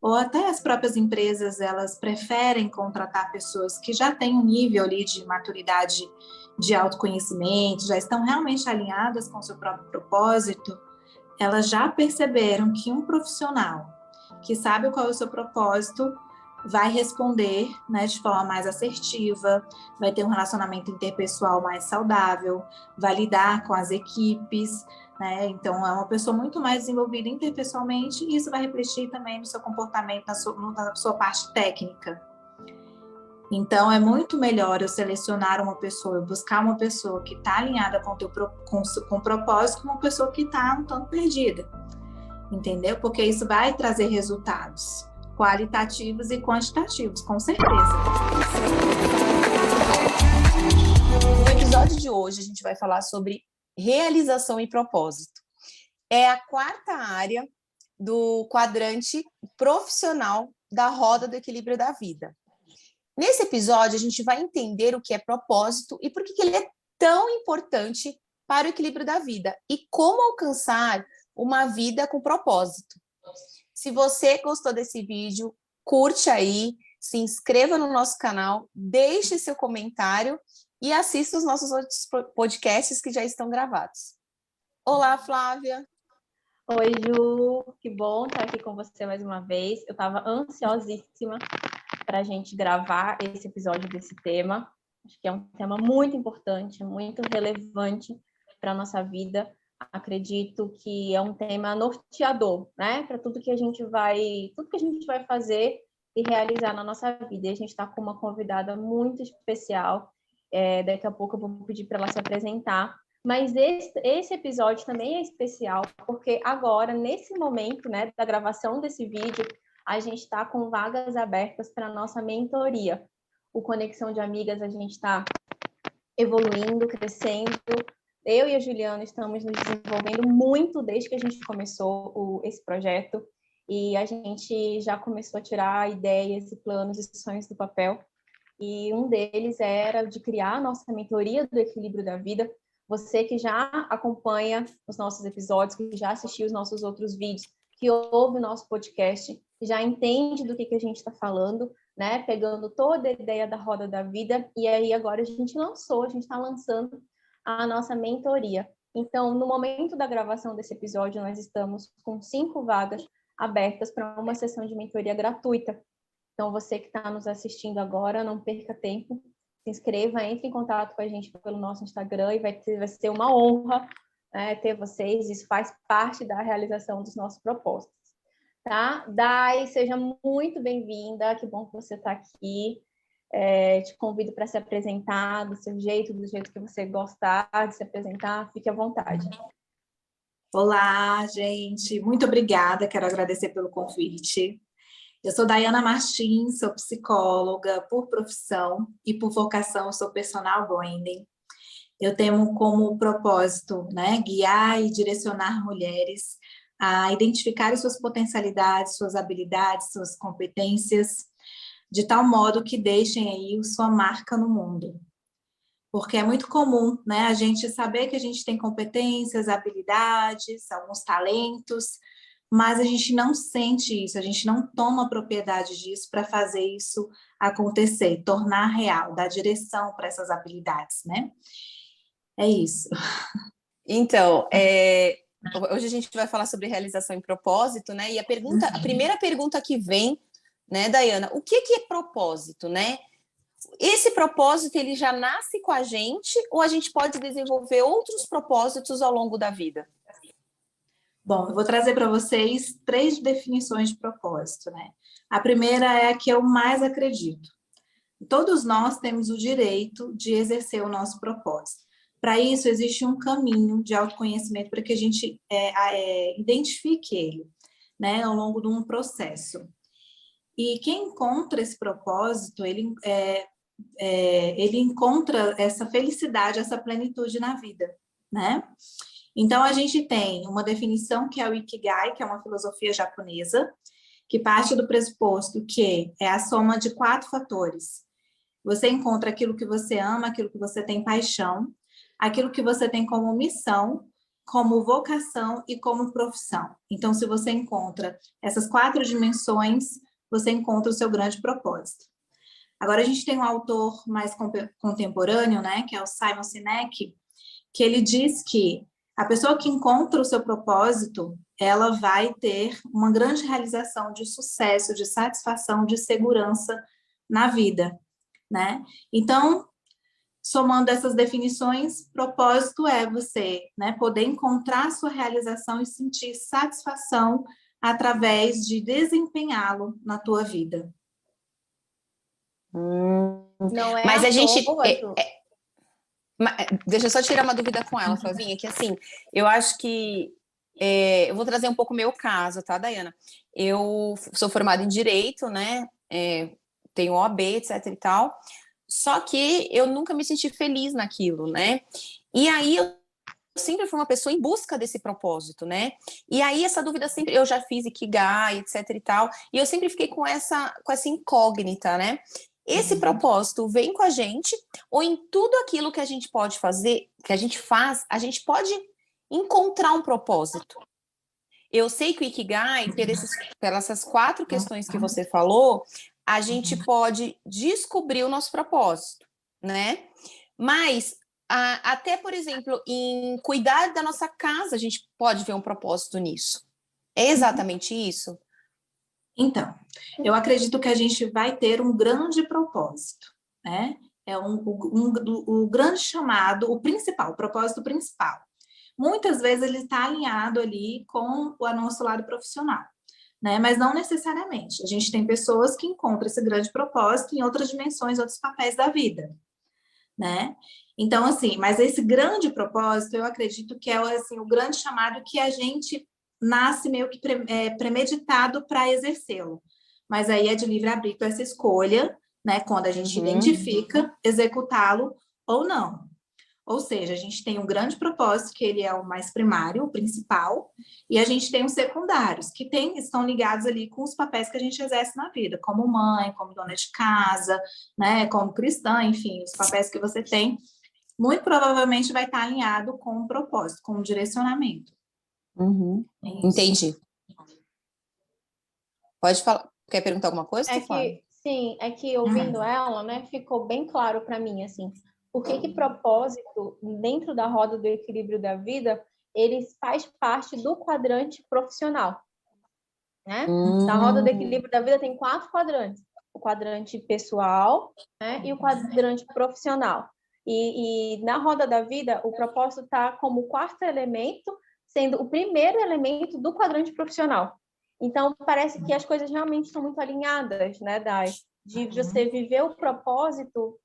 ou até as próprias empresas, elas preferem contratar pessoas que já têm um nível ali de maturidade, de autoconhecimento, já estão realmente alinhadas com o seu próprio propósito, elas já perceberam que um profissional que sabe qual é o seu propósito vai responder, né, de forma mais assertiva, vai ter um relacionamento interpessoal mais saudável, vai lidar com as equipes, né? Então, é uma pessoa muito mais desenvolvida interpessoalmente e isso vai refletir também no seu comportamento, na sua parte técnica. Então, é muito melhor eu selecionar uma pessoa, eu buscar uma pessoa que está alinhada com o propósito, que uma pessoa que está um tanto perdida, entendeu? Porque isso vai trazer resultados qualitativos e quantitativos, com certeza. No episódio de hoje, a gente vai falar sobre realização e propósito. É a quarta área do quadrante profissional da roda do equilíbrio da vida. Nesse episódio, a gente vai entender o que é propósito e por que ele é tão importante para o equilíbrio da vida e como alcançar uma vida com propósito. Se você gostou desse vídeo, curte aí, se inscreva no nosso canal, deixe seu comentário e assista os nossos outros podcasts que já estão gravados. Olá, Flávia! Oi, Ju! Que bom estar aqui com você mais uma vez. Eu estava ansiosíssima para a gente gravar esse episódio desse tema. Acho que é um tema muito importante, muito relevante para a nossa vida. Acredito que é um tema norteador, né? Para tudo que a gente vai fazer e realizar na nossa vida. E a gente está com uma convidada muito especial. Daqui a pouco eu vou pedir para ela se apresentar. Mas esse episódio também é especial, porque agora, nesse momento, né, da gravação desse vídeo, a gente está com vagas abertas para a nossa mentoria. O Conexão de Amigas, a gente está evoluindo, crescendo. Eu e a Juliana estamos nos desenvolvendo muito desde que a gente começou esse projeto e a gente já começou a tirar ideias e planos e sonhos do papel. E um deles era de criar a nossa mentoria do equilíbrio da vida. Você que já acompanha os nossos episódios, que já assistiu os nossos outros vídeos, que ouve o nosso podcast, já entende do que a gente está falando, né? Pegando toda a ideia da roda da vida. E aí agora a gente está lançando a nossa mentoria. Então, no momento da gravação desse episódio, nós estamos com 5 vagas abertas para uma sessão de mentoria gratuita. Então, você que está nos assistindo agora, não perca tempo, se inscreva, entre em contato com a gente pelo nosso Instagram e vai ser uma honra, né, ter vocês. Isso faz parte da realização dos nossos propósitos. Tá? Dai, seja muito bem-vinda, que bom que você está aqui. Te convido para se apresentar do jeito que você gostar de se apresentar, fique à vontade. Olá, gente, muito obrigada, quero agradecer pelo convite. Eu sou Daiana Martins, sou psicóloga por profissão e por vocação sou personal branding. Eu tenho como propósito, né, guiar e direcionar mulheres a identificar suas potencialidades, suas habilidades, suas competências, de tal modo que deixem aí sua marca no mundo. Porque é muito comum, né, a gente saber que a gente tem competências, habilidades, alguns talentos, mas a gente não sente isso, a gente não toma propriedade disso para fazer isso acontecer, tornar real, dar direção para essas habilidades, né? É isso. Então, hoje a gente vai falar sobre realização e propósito, né? E a primeira pergunta que vem, né, Daiana, o que é propósito, né? Esse propósito, ele já nasce com a gente ou a gente pode desenvolver outros propósitos ao longo da vida? Bom, eu vou trazer para vocês 3 definições de propósito, né? A primeira é a que eu mais acredito. Todos nós temos o direito de exercer o nosso propósito. Para isso, existe um caminho de autoconhecimento para que a gente identifique ele, né, ao longo de um processo. E quem encontra esse propósito, ele encontra essa felicidade, essa plenitude na vida, né? Então, a gente tem uma definição que é o Ikigai, que é uma filosofia japonesa, que parte do pressuposto que é a soma de 4 fatores. Você encontra aquilo que você ama, aquilo que você tem paixão, aquilo que você tem como missão, como vocação e como profissão. Então, se você encontra essas 4 dimensões, você encontra o seu grande propósito. Agora, a gente tem um autor mais contemporâneo, né, que é o Simon Sinek, que ele diz que a pessoa que encontra o seu propósito, ela vai ter uma grande realização de sucesso, de satisfação, de segurança na vida, né? Então, somando essas definições, propósito é você, né, poder encontrar a sua realização e sentir satisfação através de desempenhá-lo na tua vida. Não é Mas à a gente... toa, Ju. Deixa eu só tirar uma dúvida com ela, Flavinha, que assim, eu acho que... eu vou trazer um pouco o meu caso, tá, Dayana? Eu sou formada em Direito, né? Tenho OAB, etc e tal. Só que eu nunca me senti feliz naquilo, né? E aí eu sempre fui uma pessoa em busca desse propósito, né? E aí essa dúvida sempre... Eu já fiz Ikigai, etc e tal. E eu sempre fiquei com essa incógnita, né? Esse propósito vem com a gente, ou em tudo aquilo que a gente pode fazer, que a gente faz, a gente pode encontrar um propósito. Eu sei que o Ikigai, pelas essas 4 questões que você falou, a gente pode descobrir o nosso propósito, né? Mas, até, por exemplo, em cuidar da nossa casa, a gente pode ver um propósito nisso. É exatamente isso? Então, eu acredito que a gente vai ter um grande propósito, né? É o grande chamado, o principal, o propósito principal. Muitas vezes ele está alinhado ali com o nosso lado profissional, né? Mas não necessariamente. A gente tem pessoas que encontram esse grande propósito em outras dimensões, outros papéis da vida, né? Então, assim, mas esse grande propósito, eu acredito que é assim, o grande chamado que a gente nasce meio que premeditado para exercê-lo. Mas aí é de livre-arbítrio essa escolha, né? Quando a gente identifica, executá-lo ou não. Ou seja, a gente tem um grande propósito, que ele é o mais primário, o principal, e a gente tem os secundários, que estão ligados ali com os papéis que a gente exerce na vida, como mãe, como dona de casa, né, como cristã, enfim, os papéis que você tem, muito provavelmente vai estar alinhado com um propósito, com um direcionamento. Entendi. Pode falar. Quer perguntar alguma coisa, Flávia? Sim, é que ouvindo ela, né, ficou bem claro para mim, assim, por que propósito, dentro da roda do equilíbrio da vida, ele faz parte do quadrante profissional, né? Na roda do equilíbrio da vida tem 4 quadrantes. O quadrante pessoal, né, e o quadrante profissional. E na roda da vida, o propósito está como o 4º elemento, sendo o primeiro elemento do quadrante profissional. Então, parece que as coisas realmente estão muito alinhadas, né, Dai? De você viver o propósito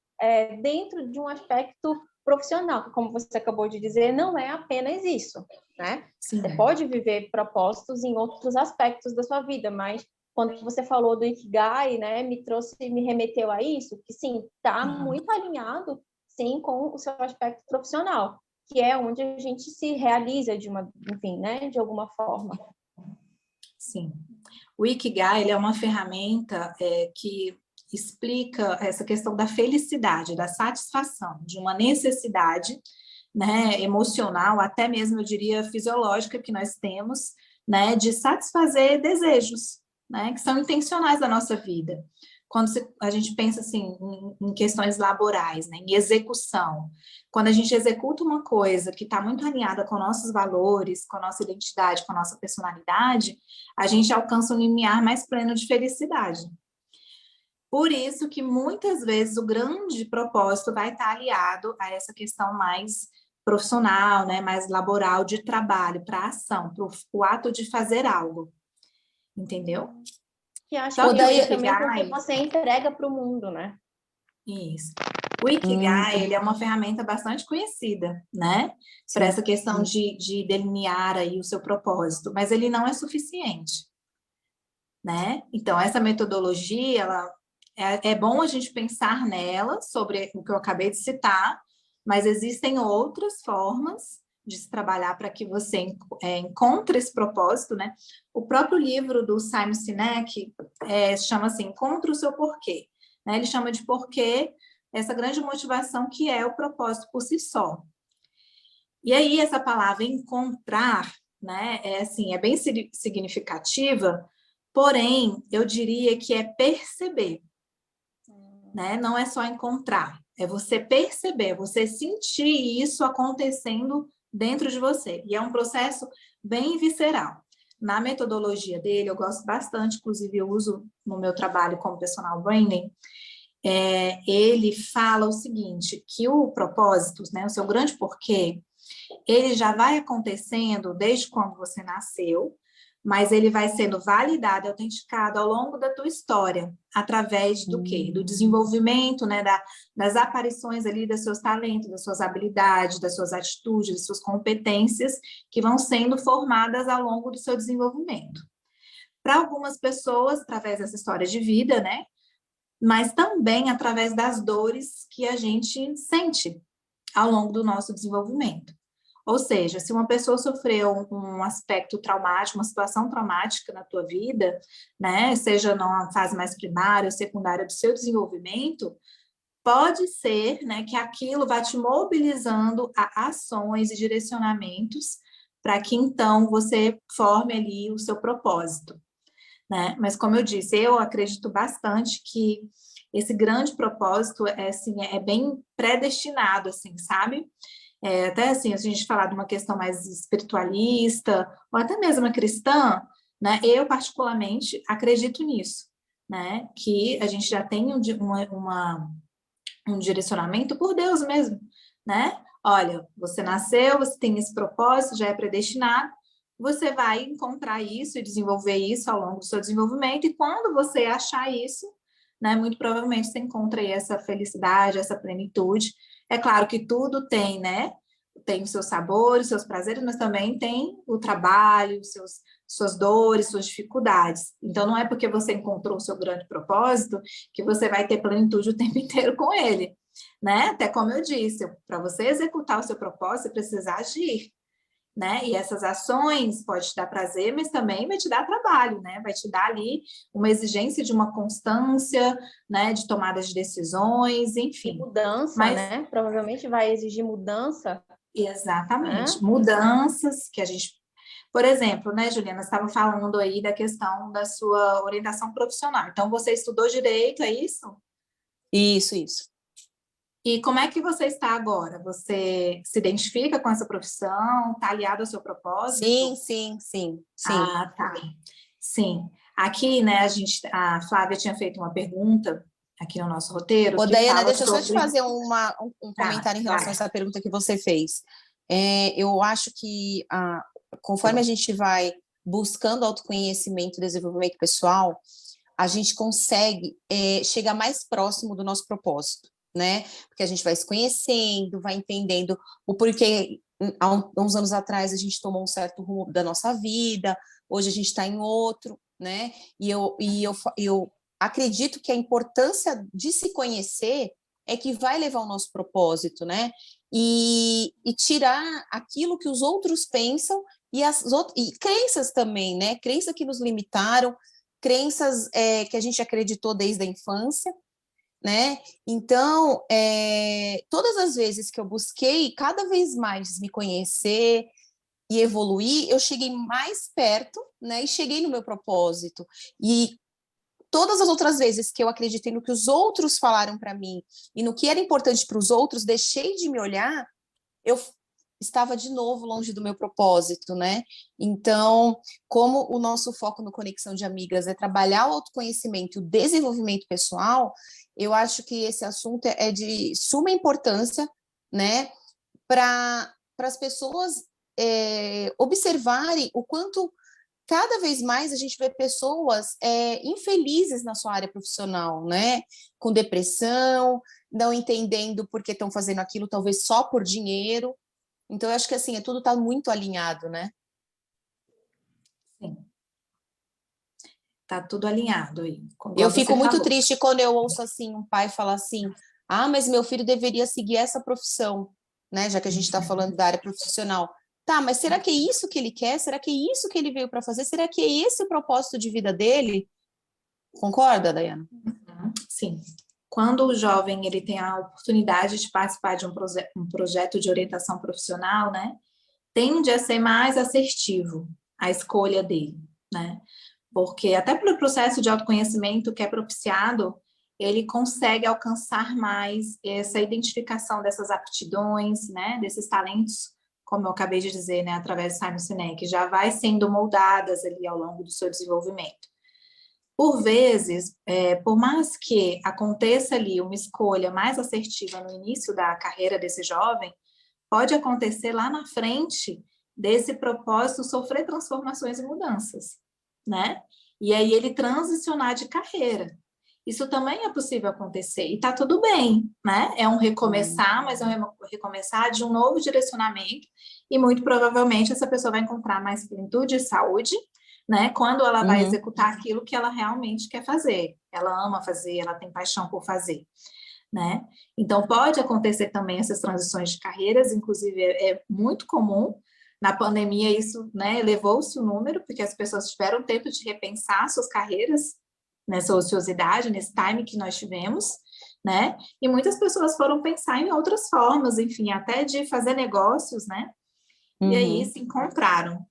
dentro de um aspecto profissional, que, como você acabou de dizer, não é apenas isso, né? Sim. Você pode viver propósitos em outros aspectos da sua vida, mas quando você falou do Ikigai, né, me remeteu a isso, que sim, está muito alinhado, sim, com o seu aspecto profissional, que é onde a gente se realiza enfim, né, de alguma forma. Sim. O Ikigai, ele é uma ferramenta que explica essa questão da felicidade, da satisfação, de uma necessidade, né, emocional, até mesmo, eu diria, fisiológica que nós temos, né, de satisfazer desejos, né, que são intencionais da nossa vida. Quando a gente pensa assim em questões laborais, né, em execução, quando a gente executa uma coisa que está muito alinhada com nossos valores, com a nossa identidade, com a nossa personalidade, a gente alcança um limiar mais pleno de felicidade. Por isso que muitas vezes o grande propósito vai estar aliado a essa questão mais profissional, né, mais laboral, de trabalho, para a ação, para o ato de fazer algo. Entendeu? Que acho que daí também porque você entrega para o mundo, né? Isso. O Ikigai, ele é uma ferramenta bastante conhecida, né? Para essa questão de delinear aí o seu propósito, mas ele não é suficiente, né? Então, essa metodologia, é bom a gente pensar nela, sobre o que eu acabei de citar, mas existem outras formas de se trabalhar para que você encontre esse propósito, né? O próprio livro do Simon Sinek chama assim, Encontre o seu porquê. Né? Ele chama de porquê essa grande motivação que é o propósito por si só. E aí, essa palavra encontrar, né, assim, é bem significativa, porém, eu diria que é perceber, né? Não é só encontrar, é você perceber, você sentir isso acontecendo dentro de você. E é um processo bem visceral. Na metodologia dele, eu gosto bastante, inclusive eu uso no meu trabalho como personal branding, ele fala o seguinte, que o propósito, né, o seu grande porquê, ele já vai acontecendo desde quando você nasceu, mas ele vai sendo validado, autenticado ao longo da tua história, através do quê? Do desenvolvimento, né, das aparições ali dos seus talentos, das suas habilidades, das suas atitudes, das suas competências, que vão sendo formadas ao longo do seu desenvolvimento. Para algumas pessoas, através dessa história de vida, né, mas também através das dores que a gente sente ao longo do nosso desenvolvimento. Ou seja, se uma pessoa sofreu um aspecto traumático, uma situação traumática na tua vida, né, seja na fase mais primária ou secundária do seu desenvolvimento, pode ser, né, que aquilo vá te mobilizando a ações e direcionamentos para que então você forme ali o seu propósito, né? Mas como eu disse, eu acredito bastante que esse grande propósito assim, é bem predestinado, assim, sabe? Até assim, se a gente falar de uma questão mais espiritualista, ou até mesmo cristã, né, eu particularmente acredito nisso, né, que a gente já tem um direcionamento por Deus mesmo, né? Olha, você nasceu, você tem esse propósito, já é predestinado, você vai encontrar isso e desenvolver isso ao longo do seu desenvolvimento, e quando você achar isso, né, muito provavelmente você encontra aí essa felicidade, essa plenitude. É claro que tudo tem, né? Tem os seus sabores, os seus prazeres, mas também tem o trabalho, suas dores, suas dificuldades. Então, não é porque você encontrou o seu grande propósito que você vai ter plenitude o tempo inteiro com ele, né? Até como eu disse, para você executar o seu propósito, você precisa agir, né? E essas ações pode te dar prazer, mas também vai te dar trabalho, né? Vai te dar ali uma exigência de uma constância, né? De tomada de decisões, enfim. E mudança, né? Provavelmente vai exigir mudança. Exatamente. Mudanças que a gente... Por exemplo, né, Juliana, você estava falando aí da questão da sua orientação profissional. Então, você estudou direito, é isso? Isso. E como é que você está agora? Você se identifica com essa profissão? Está aliado ao seu propósito? Sim. Ah, tá. Sim. Aqui, né, a Flávia tinha feito uma pergunta aqui no nosso roteiro. Ô, Daiana, deixa eu só sobre... te fazer um comentário em relação a essa pergunta que você fez. Eu acho que, conforme a gente vai buscando autoconhecimento e desenvolvimento pessoal, a gente consegue chegar mais próximo do nosso propósito, né? Porque a gente vai se conhecendo, vai entendendo o porquê. Há uns anos atrás a gente tomou um certo rumo da nossa vida, hoje a gente está em outro, né? E eu acredito que a importância de se conhecer é que vai levar ao nosso propósito, né? E tirar aquilo que os outros pensam e crenças também, né? Crenças que nos limitaram, crenças que a gente acreditou desde a infância, né? Então, todas as vezes que eu busquei cada vez mais me conhecer e evoluir, eu cheguei mais perto, né? E cheguei no meu propósito. E todas as outras vezes que eu acreditei no que os outros falaram para mim e no que era importante para os outros, deixei de me olhar, eu estava de novo longe do meu propósito, né? Então, como o nosso foco no Conexão de Amigas é trabalhar o autoconhecimento e o desenvolvimento pessoal, eu acho que esse assunto é de suma importância, né? Para as pessoas observarem o quanto cada vez mais a gente vê pessoas infelizes na sua área profissional, né? Com depressão, não entendendo por que estão fazendo aquilo, talvez só por dinheiro. Então, eu acho que assim, tudo está muito alinhado, né? Sim. Tá tudo alinhado aí. Eu fico muito triste quando eu ouço assim, um pai falar assim, mas meu filho deveria seguir essa profissão, né? Já que a gente está falando da área profissional. Tá, mas será que é isso que ele quer? Será que é isso que ele veio para fazer? Será que é esse o propósito de vida dele? Concorda, Daiana? Sim, quando o jovem ele tem a oportunidade de participar de um projeto de orientação profissional, né, tende a ser mais assertivo a escolha dele, né? Porque até pelo processo de autoconhecimento que é propiciado, ele consegue alcançar mais essa identificação dessas aptidões, né, desses talentos, como eu acabei de dizer, né, através do Simon Sinek, já vai sendo moldadas ali ao longo do seu desenvolvimento. Por vezes, por mais que aconteça ali uma escolha mais assertiva no início da carreira desse jovem, pode acontecer lá na frente desse propósito sofrer transformações e mudanças, né? E aí ele transicionar de carreira. Isso também é possível acontecer, e tá tudo bem, né? É um recomeçar, mas é um recomeçar de um novo direcionamento, e muito provavelmente essa pessoa vai encontrar mais plenitude e saúde, né? Quando ela vai executar aquilo que ela realmente quer fazer, ela ama fazer, ela tem paixão por fazer, né? Então pode acontecer também essas transições de carreiras, inclusive é muito comum. Na pandemia isso, né, elevou-se o número, porque as pessoas tiveram tempo de repensar suas carreiras nessa ociosidade, nesse time que nós tivemos, né? E muitas pessoas foram pensar em outras formas, enfim, até de fazer negócios, né? E aí se encontraram.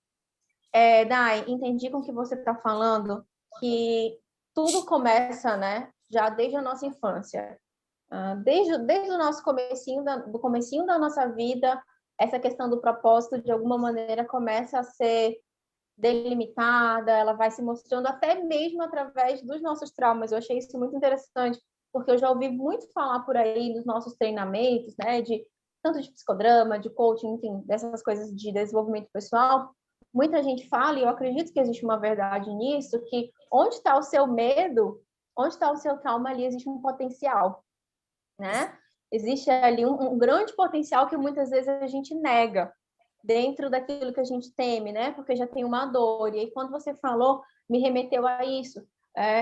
Dai, entendi com o que você está falando, que tudo começa, né, já desde a nossa infância. Desde o nosso do comecinho da nossa vida, essa questão do propósito, de alguma maneira, começa a ser delimitada, ela vai se mostrando até mesmo através dos nossos traumas. Eu achei isso muito interessante, porque eu já ouvi muito falar por aí nos nossos treinamentos, né, tanto de psicodrama, de coaching, enfim, dessas coisas de desenvolvimento pessoal. Muita gente fala, e eu acredito que existe uma verdade nisso, que onde está o seu medo, onde está o seu trauma, ali existe um potencial, né? Existe ali um grande potencial que muitas vezes a gente nega dentro daquilo que a gente teme, né? Porque já tem uma dor. E aí, quando você falou, me remeteu a isso.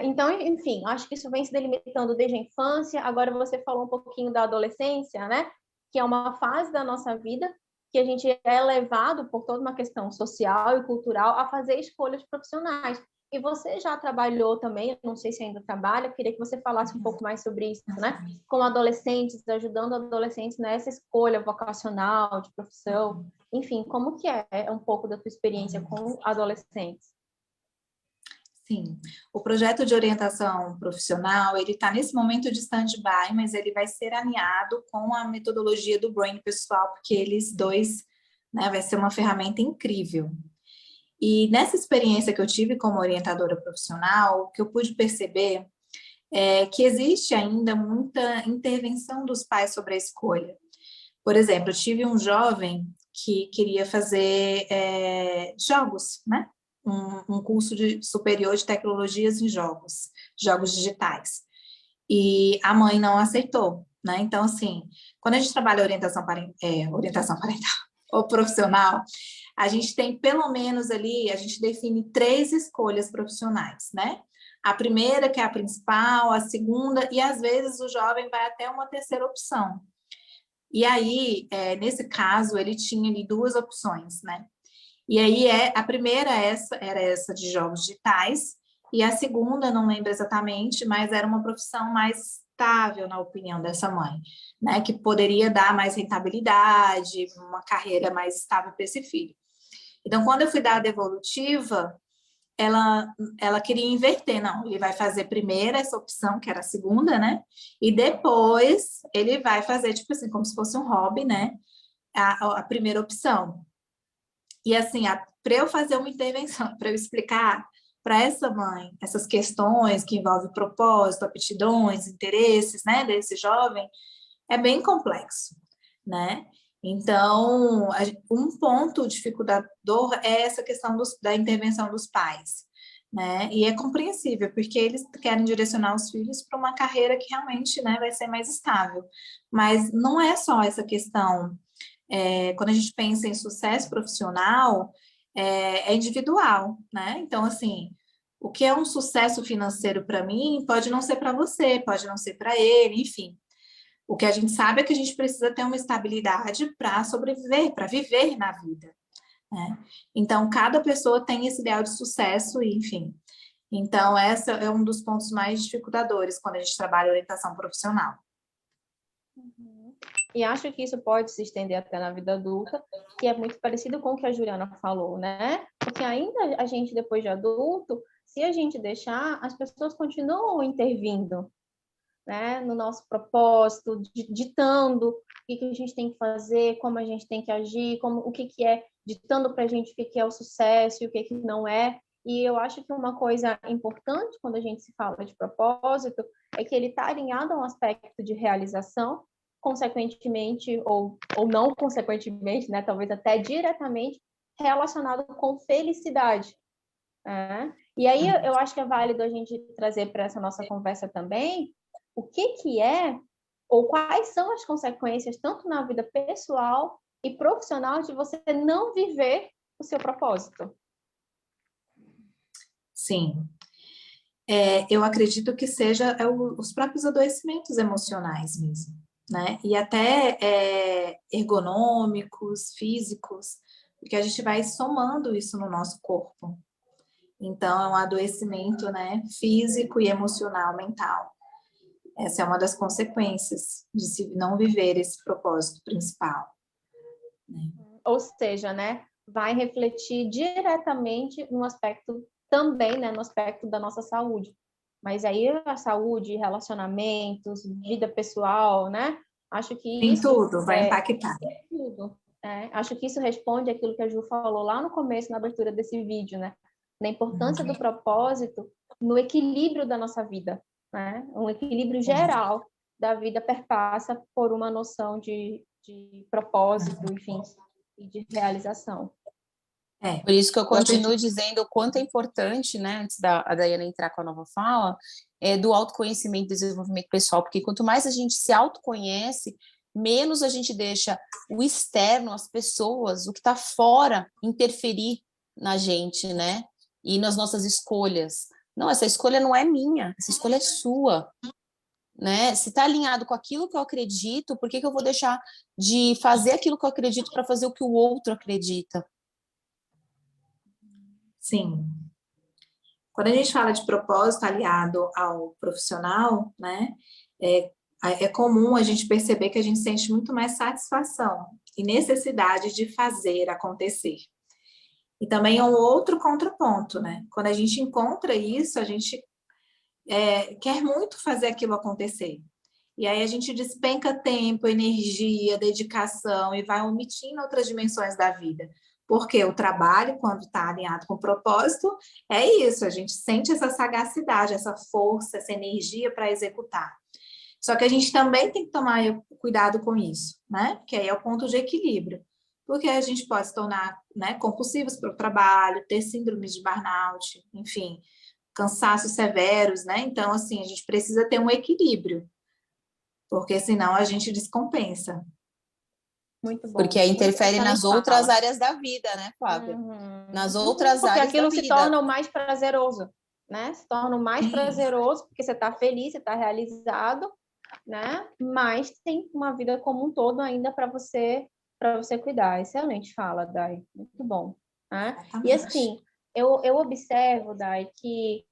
Então, enfim, acho que isso vem se delimitando desde a infância. Agora você falou um pouquinho da adolescência, né? Que é uma fase da nossa vida que a gente é levado por toda uma questão social e cultural a fazer escolhas profissionais. E você já trabalhou também, não sei se ainda trabalha, queria que você falasse um pouco mais sobre isso, né? Com adolescentes, ajudando adolescentes nessa escolha vocacional, de profissão. Enfim, como que é um pouco da tua experiência com adolescentes? Sim, o projeto de orientação profissional, ele está nesse momento de stand-by, mas ele vai ser alinhado com a metodologia do Brain pessoal, porque eles dois, né, vai ser uma ferramenta incrível. E nessa experiência que eu tive como orientadora profissional, o que eu pude perceber é que existe ainda muita intervenção dos pais sobre a escolha. Por exemplo, eu tive um jovem que queria fazer jogos, né? Um curso superior de tecnologias em jogos digitais. E a mãe não aceitou, né? Então, assim, quando a gente trabalha orientação parental ou profissional, a gente tem pelo menos ali, a gente define 3 escolhas profissionais, né? A primeira, que é a principal, a segunda, e às vezes o jovem vai até uma terceira opção. E aí, nesse caso, ele tinha ali 2 opções, né? E aí, a primeira era essa de jogos digitais, e a segunda, não lembro exatamente, mas era uma profissão mais estável, na opinião dessa mãe, né? Que poderia dar mais rentabilidade, uma carreira mais estável para esse filho. Então, quando eu fui dar a devolutiva, ela queria inverter, não, ele vai fazer primeiro essa opção, que era a segunda, né? E depois ele vai fazer, tipo assim, como se fosse um hobby, né? A primeira opção. E assim, para eu fazer uma intervenção, para eu explicar para essa mãe essas questões que envolvem propósito, aptidões, interesses, né, desse jovem, é bem complexo, né? Então, um ponto dificultador é essa questão da intervenção dos pais, né? E é compreensível, porque eles querem direcionar os filhos para uma carreira que realmente, né, vai ser mais estável. Mas não é só essa questão. Quando a gente pensa em sucesso profissional, é individual, né? Então, assim, o que é um sucesso financeiro para mim pode não ser para você, pode não ser para ele, enfim. O que a gente sabe é que a gente precisa ter uma estabilidade para sobreviver, para viver na vida, né? Então, cada pessoa tem esse ideal de sucesso, enfim. Então, esse é um dos pontos mais dificultadores quando a gente trabalha orientação profissional. E acho que isso pode se estender até na vida adulta, que é muito parecido com o que a Juliana falou, né? Porque ainda a gente, depois de adulto, se a gente deixar, as pessoas continuam intervindo, né, no nosso propósito, ditando o que a gente tem que fazer, como a gente tem que agir, o que é, ditando para a gente o que é o sucesso e o que não é. E eu acho que uma coisa importante quando a gente se fala de propósito é que ele está alinhado a um aspecto de realização, consequentemente, ou não consequentemente, né, talvez até diretamente, relacionado com felicidade. Né? E aí eu acho que é válido a gente trazer para essa nossa conversa também o que é, ou quais são as consequências, tanto na vida pessoal e profissional, de você não viver o seu propósito. Sim. Eu acredito que seja os próprios adoecimentos emocionais mesmo, né? E até ergonômicos, físicos, porque a gente vai somando isso no nosso corpo. Então, é um adoecimento, né, físico e emocional, mental. Essa é uma das consequências de se não viver esse propósito principal. Né? Ou seja, né, vai refletir diretamente no aspecto também, né, no aspecto da nossa saúde. Mas aí a saúde, relacionamentos, vida pessoal, né? Acho que em isso tudo vai impactar. Tudo. Acho que isso responde aquilo que a Ju falou lá no começo, na abertura desse vídeo, né? Na importância do propósito no equilíbrio da nossa vida, né? Um equilíbrio geral da vida perpassa por uma noção de propósito, enfim, e de realização. Por isso que eu continuo dizendo o quanto é importante, né, antes da Daiane entrar com a nova fala, do autoconhecimento e desenvolvimento pessoal, porque quanto mais a gente se autoconhece, menos a gente deixa o externo, as pessoas, o que está fora, interferir na gente, né, e nas nossas escolhas. Não, essa escolha não é minha, essa escolha é sua, né? Se está alinhado com aquilo que eu acredito, por que eu vou deixar de fazer aquilo que eu acredito para fazer o que o outro acredita? Sim. Quando a gente fala de propósito aliado ao profissional, né, é comum a gente perceber que a gente sente muito mais satisfação e necessidade de fazer acontecer. E também é um outro contraponto, né? Quando a gente encontra isso, a gente quer muito fazer aquilo acontecer. E aí a gente despenca tempo, energia, dedicação e vai omitindo outras dimensões da vida. Porque o trabalho, quando está alinhado com o propósito, é isso, a gente sente essa sagacidade, essa força, essa energia para executar. Só que a gente também tem que tomar cuidado com isso, né? Que aí é o ponto de equilíbrio. Porque a gente pode se tornar, né, compulsivos para o trabalho, ter síndromes de burnout, enfim, cansaços severos, né? Então, assim, a gente precisa ter um equilíbrio, porque senão a gente descompensa. Muito bom. Porque aí interfere nas outras áreas da vida, né, Flávia? Nas outras áreas da vida. Porque aquilo se torna o mais prazeroso, né? Se torna o mais prazeroso, porque você está feliz, você está realizado, né? Mas tem uma vida como um todo ainda para você cuidar. Excelente fala, Dai. Muito bom. Né? E assim, eu observo, Dai, que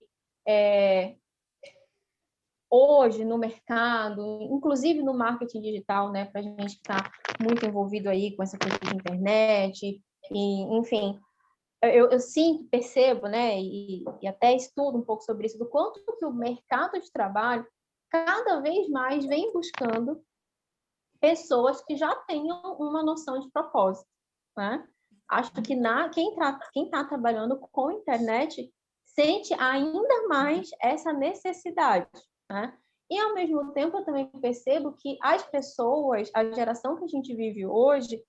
hoje no mercado, inclusive no marketing digital, né, para a gente que está muito envolvido aí com essa coisa de internet, e, enfim, eu sinto, percebo, né, e até estudo um pouco sobre isso, do quanto que o mercado de trabalho cada vez mais vem buscando pessoas que já tenham uma noção de propósito, né? Acho que quem está trabalhando com internet sente ainda mais essa necessidade, né? E, ao mesmo tempo, eu também percebo que as pessoas, a geração que a gente vive hoje,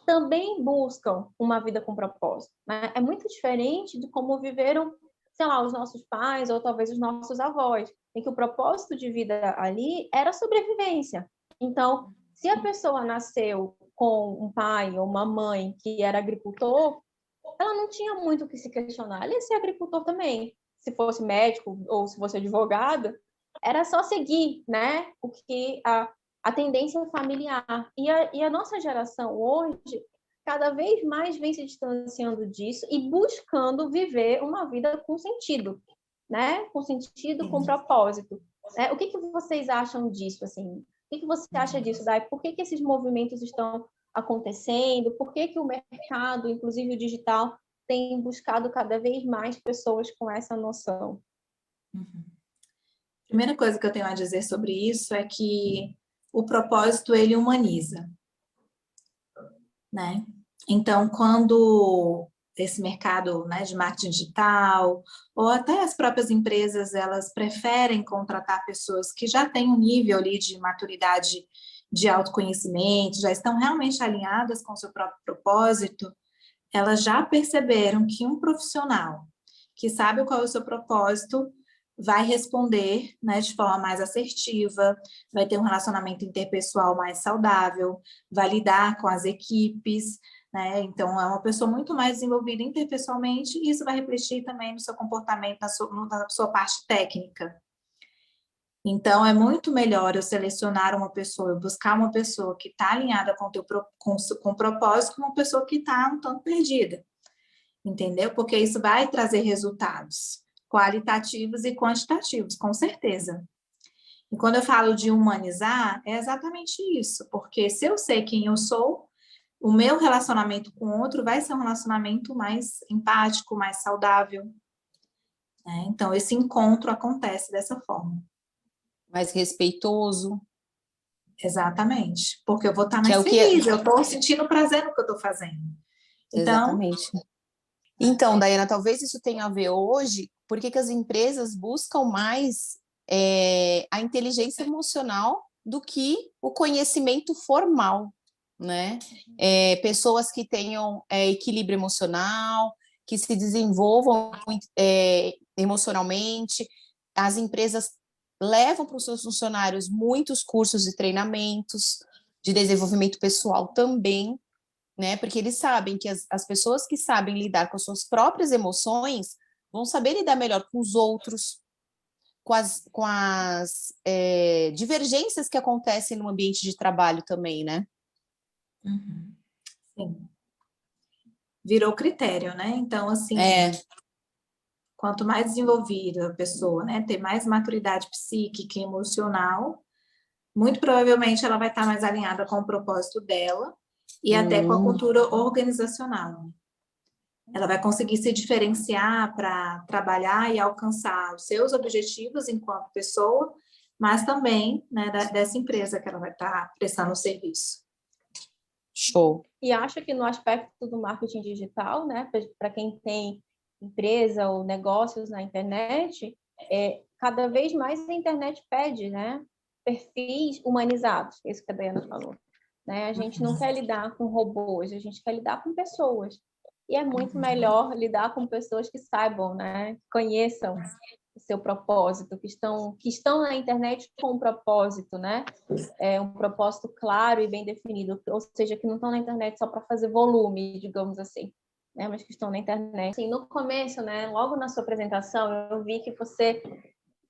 também buscam uma vida com propósito, né? É muito diferente de como viveram, sei lá, os nossos pais ou talvez os nossos avós, em que o propósito de vida ali era sobrevivência. Então, se a pessoa nasceu com um pai ou uma mãe que era agricultor, ela não tinha muito o que se questionar. Ela ia ser agricultor também. Se fosse médico ou se fosse advogado, era só seguir, né, o que a tendência familiar. E a nossa geração hoje cada vez mais vem se distanciando disso e buscando viver uma vida com sentido, né? Com sentido, com propósito. O que vocês acham disso, assim? O que você acha disso, Dai? Por que esses movimentos estão acontecendo? Por que o mercado, inclusive o digital, tem buscado cada vez mais pessoas com essa noção? Primeira coisa que eu tenho a dizer sobre isso é que o propósito, ele humaniza, né? Então, quando esse mercado, né, de marketing digital, ou até as próprias empresas, elas preferem contratar pessoas que já têm um nível ali de maturidade de autoconhecimento, já estão realmente alinhadas com o seu próprio propósito, elas já perceberam que um profissional que sabe qual é o seu propósito vai responder, né, de forma mais assertiva, vai ter um relacionamento interpessoal mais saudável, vai lidar com as equipes, né? Então, é uma pessoa muito mais desenvolvida interpessoalmente e isso vai refletir também no seu comportamento, na sua parte técnica. Então, é muito melhor eu selecionar uma pessoa, eu buscar uma pessoa que está alinhada com o propósito, que uma pessoa que está um tanto perdida, entendeu? Porque isso vai trazer resultados qualitativos e quantitativos, com certeza. E quando eu falo de humanizar, é exatamente isso, porque se eu sei quem eu sou, o meu relacionamento com o outro vai ser um relacionamento mais empático, mais saudável, né? Então, esse encontro acontece dessa forma. Mais respeitoso. Exatamente, porque eu vou estar Que é mais o que feliz, eu estou sentindo prazer no que eu estou fazendo. Então, exatamente. Então, Daiana, talvez isso tenha a ver hoje, porque que as empresas buscam mais a inteligência emocional do que o conhecimento formal, né? Pessoas que tenham equilíbrio emocional, que se desenvolvam emocionalmente. As empresas levam para os seus funcionários muitos cursos e treinamentos de desenvolvimento pessoal também, né? Porque eles sabem que as pessoas que sabem lidar com as suas próprias emoções vão saber lidar melhor com os outros, com as divergências que acontecem no ambiente de trabalho também, né? sim, virou critério, né? Então, assim, quanto mais desenvolvida a pessoa, né, ter mais maturidade psíquica e emocional, muito provavelmente ela vai estar mais alinhada com o propósito dela e até com a cultura organizacional. Ela vai conseguir se diferenciar para trabalhar e alcançar os seus objetivos enquanto pessoa, mas também, né, dessa empresa que ela vai estar prestando o serviço. Show. E acho que no aspecto do marketing digital, né, para quem tem empresa ou negócios na internet, cada vez mais a internet pede, né, perfis humanizados, isso que a Daiana falou. Né? A gente não quer lidar com robôs, a gente quer lidar com pessoas. E é muito melhor lidar com pessoas que saibam, né, que conheçam o seu propósito, que estão na internet com um propósito, né? Um propósito claro e bem definido, ou seja, que não estão na internet só para fazer volume, digamos assim, né? Mas que estão na internet. Assim, no começo, né, logo na sua apresentação, eu vi que você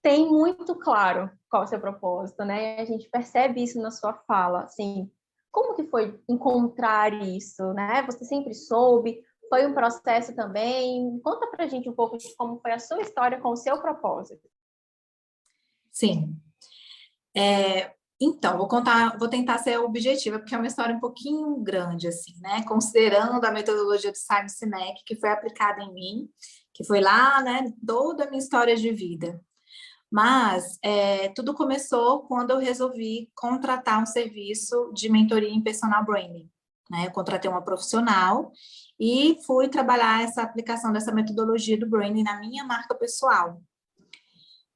tem muito claro qual é o seu propósito, né? A gente percebe isso na sua fala, assim. Como que foi encontrar isso, né? Você sempre soube? Foi um processo também? Conta pra gente um pouco de como foi a sua história com o seu propósito. Sim. Então, vou tentar ser objetiva, porque é uma história um pouquinho grande, assim, né? Considerando a metodologia do Simon Sinek, que foi aplicada em mim, que foi lá, né, toda a minha história de vida. Mas tudo começou quando eu resolvi contratar um serviço de mentoria em personal branding, né? Eu contratei uma profissional e fui trabalhar essa aplicação dessa metodologia do branding na minha marca pessoal.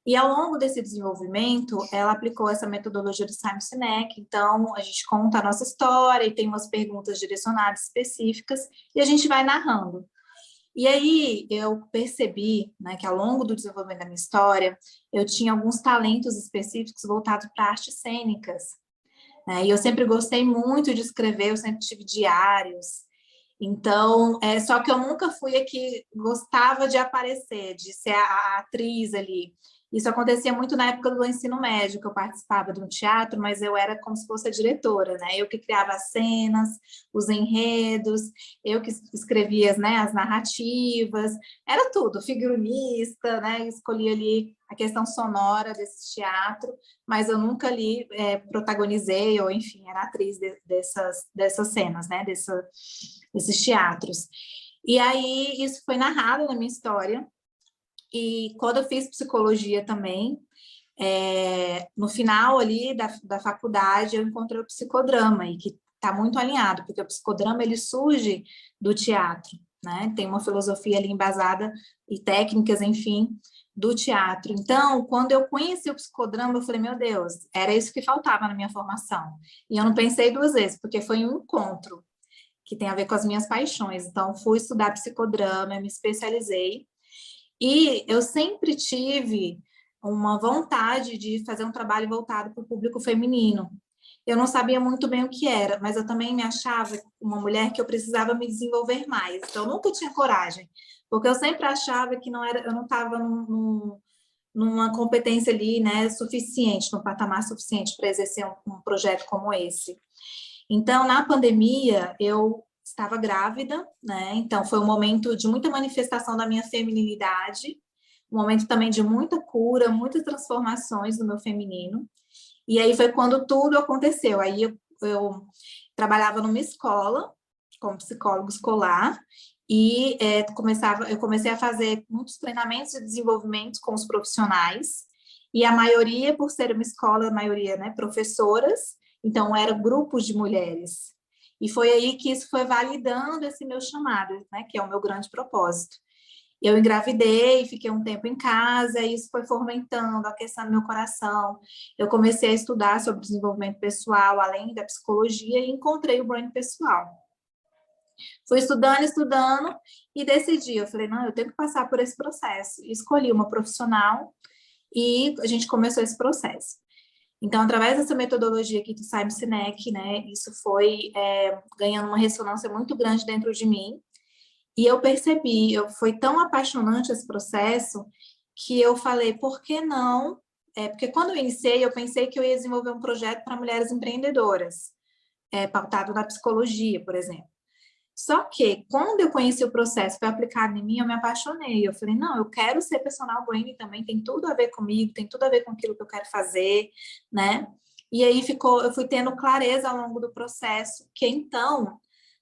E ao longo desse desenvolvimento, ela aplicou essa metodologia do Simon Sinek, então a gente conta a nossa história e tem umas perguntas direcionadas específicas e a gente vai narrando. E aí eu percebi, né, que ao longo do desenvolvimento da minha história, eu tinha alguns talentos específicos voltados para artes cênicas, né? E eu sempre gostei muito de escrever, eu sempre tive diários. Então, só que eu nunca fui a que gostava de aparecer, de ser a atriz ali. Isso acontecia muito na época do ensino médio, que eu participava de um teatro, mas eu era como se fosse a diretora, né? Eu que criava as cenas, os enredos, eu que escrevia, né, as narrativas, era tudo, figurinista, né? Escolhia ali a questão sonora desse teatro, mas eu nunca ali protagonizei, ou enfim, era atriz dessas cenas, né? Desses teatros. E aí, isso foi narrado na minha história, e quando eu fiz psicologia também, no final ali da faculdade, eu encontrei o psicodrama, e que está muito alinhado, porque o psicodrama ele surge do teatro, né? Tem uma filosofia ali embasada e técnicas, enfim, do teatro. Então, quando eu conheci o psicodrama, eu falei, meu Deus, era isso que faltava na minha formação. E eu não pensei duas vezes, porque foi um encontro que tem a ver com as minhas paixões. Então, fui estudar psicodrama, me especializei, e eu sempre tive uma vontade de fazer um trabalho voltado para o público feminino. Eu não sabia muito bem o que era, mas eu também me achava uma mulher que eu precisava me desenvolver mais. Então, eu nunca tinha coragem, porque eu sempre achava que eu não estava numa competência ali, né, suficiente, num patamar suficiente para exercer um projeto como esse. Então, na pandemia, eu estava grávida, né? Então, foi um momento de muita manifestação da minha feminilidade, um momento também de muita cura, muitas transformações no meu feminino. E aí foi quando tudo aconteceu. Aí eu trabalhava numa escola, como psicólogo escolar, e eu comecei a fazer muitos treinamentos de desenvolvimento com os profissionais, e a maioria, por ser uma escola, a maioria, né, professoras, então eram grupos de mulheres. E foi aí que isso foi validando esse meu chamado, né, que é o meu grande propósito. Eu engravidei, fiquei um tempo em casa, e isso foi fomentando, aquecendo meu coração. Eu comecei a estudar sobre desenvolvimento pessoal, além da psicologia, e encontrei o Brain Pessoal. Fui estudando, e decidi, eu falei, não, eu tenho que passar por esse processo. Escolhi uma profissional, e a gente começou esse processo. Então, através dessa metodologia aqui do Simon Sinek, né, isso foi ganhando uma ressonância muito grande dentro de mim, e eu percebi, foi tão apaixonante esse processo, que eu falei, por que não? Porque quando eu iniciei, eu pensei que eu ia desenvolver um projeto para mulheres empreendedoras, pautado na psicologia, por exemplo. Só que, quando eu conheci o processo, foi aplicado em mim, eu me apaixonei. Eu falei, não, eu quero ser personal branding também, tem tudo a ver comigo, tem tudo a ver com aquilo que eu quero fazer, né? E aí eu fui tendo clareza ao longo do processo, que então,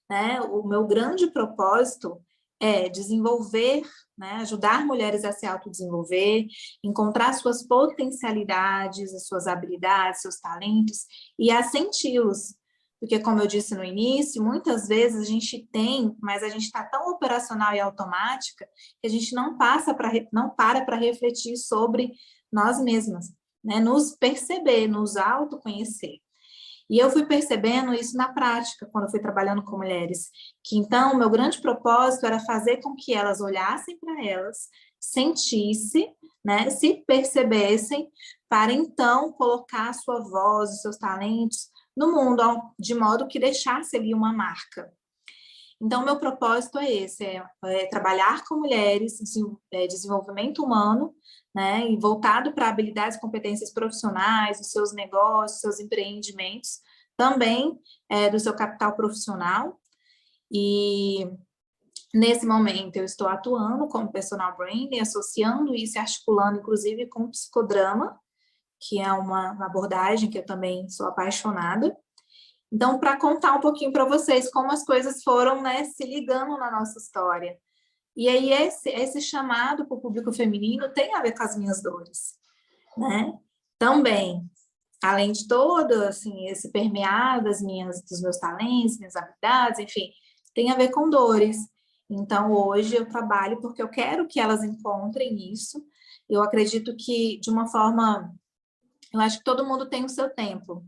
né, o meu grande propósito é desenvolver, né, ajudar mulheres a se autodesenvolver, encontrar suas potencialidades, as suas habilidades, seus talentos, e a senti-los. Porque, como eu disse no início, muitas vezes a gente tem, mas a gente está tão operacional e automática que a gente não para para refletir sobre nós mesmas, né? Nos perceber, nos autoconhecer. E eu fui percebendo isso na prática, quando eu fui trabalhando com mulheres, que então o meu grande propósito era fazer com que elas olhassem para elas, sentissem, né, se percebessem, para então colocar a sua voz, os seus talentos no mundo, de modo que deixasse ali uma marca. Então, meu propósito é esse, trabalhar com mulheres, desenvolvimento humano, né, e voltado para habilidades e competências profissionais, os seus negócios, seus empreendimentos, também do seu capital profissional. E nesse momento eu estou atuando como personal branding, associando isso e articulando, inclusive, com o psicodrama, que é uma abordagem que eu também sou apaixonada. Então, para contar um pouquinho para vocês como as coisas foram, né, se ligando na nossa história. E aí, esse chamado para o público feminino tem a ver com as minhas dores, né? Também, além de todo, assim, esse permear dos meus talentos, minhas habilidades, enfim, tem a ver com dores. Então, hoje eu trabalho porque eu quero que elas encontrem isso. Eu acredito que, de uma forma, eu acho que todo mundo tem o seu tempo,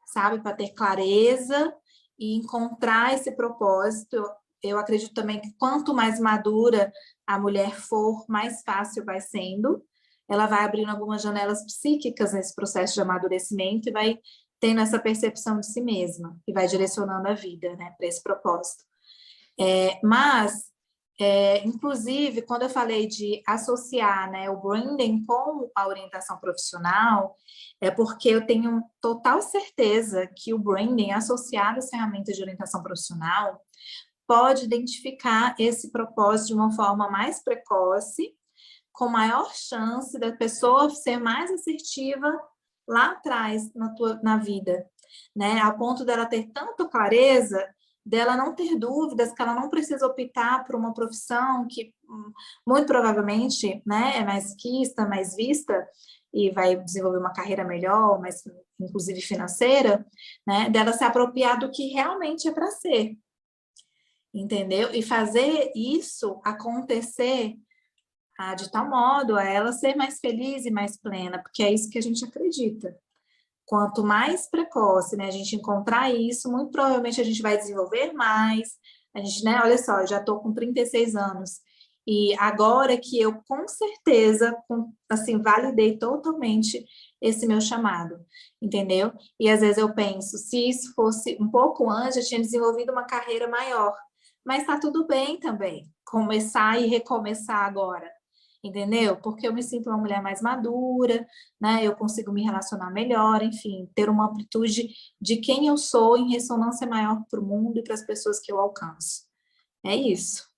sabe, para ter clareza e encontrar esse propósito. Eu acredito também que quanto mais madura a mulher for, mais fácil vai sendo. Ela vai abrindo algumas janelas psíquicas nesse processo de amadurecimento e vai tendo essa percepção de si mesma e vai direcionando a vida, né, para esse propósito. Mas Inclusive, quando eu falei de associar, né, o branding com a orientação profissional, é porque eu tenho total certeza que o branding associado às ferramentas de orientação profissional pode identificar esse propósito de uma forma mais precoce, com maior chance da pessoa ser mais assertiva lá atrás na vida, né? A ponto dela ter tanta clareza, dela não ter dúvidas, que ela não precisa optar por uma profissão que muito provavelmente, né, é mais quista, mais vista, e vai desenvolver uma carreira melhor, mais inclusive financeira, né? Dela se apropriar do que realmente é para ser, entendeu? E fazer isso acontecer de tal modo a ela ser mais feliz e mais plena, porque é isso que a gente acredita. Quanto mais precoce, né, a gente encontrar isso, muito provavelmente a gente vai desenvolver mais. A gente, né, olha só, eu já estou com 36 anos, e agora que eu, com certeza, assim, validei totalmente esse meu chamado, entendeu? E às vezes eu penso, se isso fosse um pouco antes, eu tinha desenvolvido uma carreira maior. Mas está tudo bem também, começar e recomeçar agora, entendeu? Porque eu me sinto uma mulher mais madura, né? Eu consigo me relacionar melhor, enfim, ter uma amplitude de quem eu sou em ressonância maior para o mundo e para as pessoas que eu alcanço. É isso.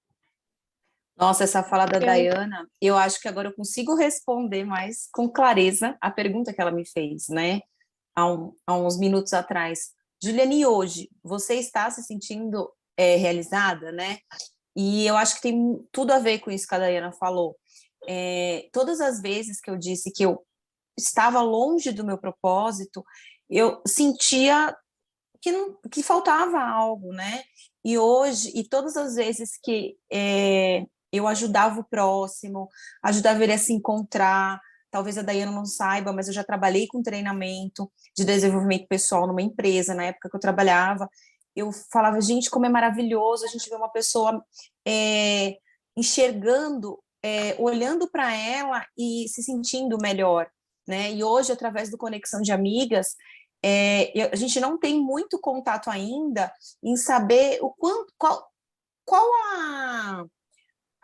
Nossa, essa fala da Dayana, eu acho que agora eu consigo responder mais com clareza a pergunta que ela me fez, né? Há uns minutos atrás. Juliane, e hoje, você está se sentindo realizada, né? E eu acho que tem tudo a ver com isso que a Dayana falou. Todas as vezes que eu disse que eu estava longe do meu propósito, eu sentia que faltava algo, né? E hoje, e todas as vezes que eu ajudava o próximo, ajudava ele a se encontrar, talvez a Dayana não saiba, mas eu já trabalhei com treinamento de desenvolvimento pessoal numa empresa, na época que eu trabalhava, eu falava, gente, como é maravilhoso a gente ver uma pessoa enxergando, olhando para ela e se sentindo melhor, né? E hoje, através do Conexão de Amigas, a gente não tem muito contato ainda em saber qual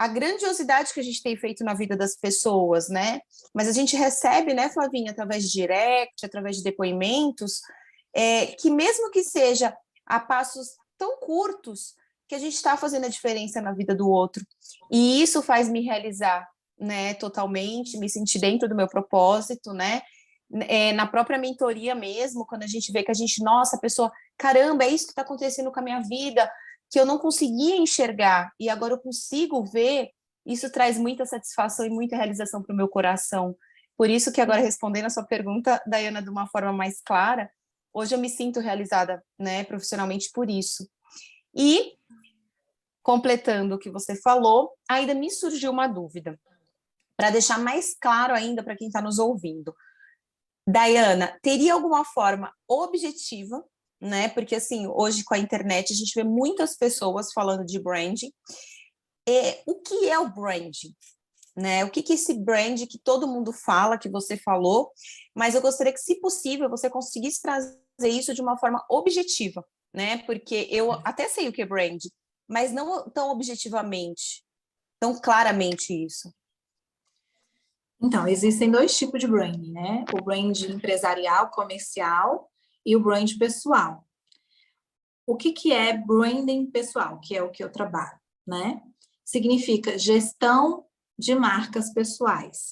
a grandiosidade que a gente tem feito na vida das pessoas, né? Mas a gente recebe, né, Flavinha, através de direct, através de depoimentos, que mesmo que seja a passos tão curtos, que a gente está fazendo a diferença na vida do outro. E isso faz me realizar, né, totalmente, me sentir dentro do meu propósito, né? Na própria mentoria mesmo, quando a gente vê que a gente, nossa, a pessoa, caramba, é isso que está acontecendo com a minha vida, que eu não conseguia enxergar, e agora eu consigo ver, isso traz muita satisfação e muita realização para o meu coração. Por isso que agora, respondendo a sua pergunta, Dayana, de uma forma mais clara, hoje eu me sinto realizada, né, profissionalmente por isso. E, completando o que você falou, ainda me surgiu uma dúvida, para deixar mais claro ainda para quem está nos ouvindo. Dayana, teria alguma forma objetiva, né? Porque assim, hoje com a internet a gente vê muitas pessoas falando de branding. O que é o branding? Né? O que é esse brand que todo mundo fala, que você falou, mas eu gostaria que, se possível, você conseguisse trazer isso de uma forma objetiva, né? Porque eu até sei o que é brand, mas não tão objetivamente, tão claramente isso. Então, existem dois tipos de branding, né? O brand empresarial, comercial e o brand pessoal. O que é branding pessoal, que é o que eu trabalho, né? Significa gestão de marcas pessoais.